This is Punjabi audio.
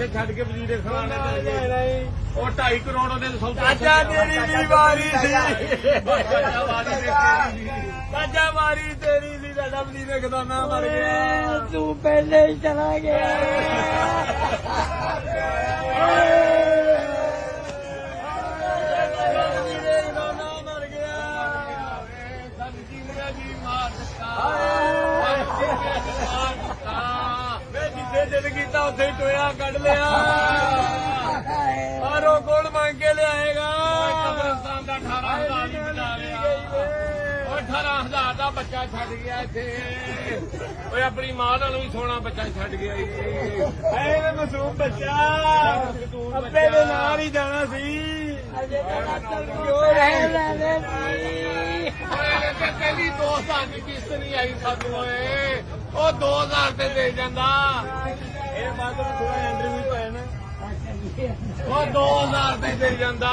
ਤੇ ਛੱਡ ਕੇ ਵਜ਼ੀਰੇ ਖਵਾਣੇ ਉਹ 2.5 ਕਰੋੜ ਉਹਦੇ ਸੌਦਾ ਚਾਚਾ ਤੇਰੀ ਵੀ ਵਾਰੀ ਸੀ ਚਾਚਾ ਵਾਰੀ ਤੇਰੀ ਸੀ ਸਾਡਾ ਵਜ਼ੀਰੇ ਖਜ਼ਾਨਾ ਮਰ ਗਿਆ ਤੂੰ ਪਹਿਲੇ ਹੀ ਚਲਾ ਗਿਆ ਜਿੱਦ ਕੀਤਾ ਉੱਥੇ ਹੀ ਟੋਇਆ ਕੱਢ ਲਿਆ ਪਰ ਉਹ ਕੋਲ ਮੰਗ ਕੇ ਲਿਆਏਗਾ ਕਬਰਸਤਾਨ ਦਾ 18,000 ਹੀ ਬਚਾ ਲਿਆ ਉਹ 18,000 ਦਾ ਬੱਚਾ ਛੱਡ ਗਿਆ ਇੱਥੇ ਓਏ ਆਪਣੀ ਮਾਂ ਨਾਲ ਵੀ ਸੋਹਣਾ ਬੱਚਾ ਛੱਡ ਗਿਆ ਐ ਮਾਸੂਮ ਬੱਚਾ ਅੱਬੇ ਦੇ ਨਾਲ ਹੀ ਜਾਣਾ ਸੀ ਅਜੇ ਤਾਂ ਰਹਿ ਕਹਿੰਦੀ 2,000 ਦੀ ਕਿਸ਼ਤ ਨਹੀਂ ਆਈ ਸਾਨੂੰ ਓਏ ਉਹ 2,000 ਤੇ ਦੇ ਜਾਂਦਾ ਇਹ ਬਾਅਦ ਵਿੱਚ ਥੋੜਾ ਐਂਟਰੀ ਵੀ ਪਾਇਆ ਨਾ ਉਹ 2,000 ਤੇ ਦੇ ਜਾਂਦਾ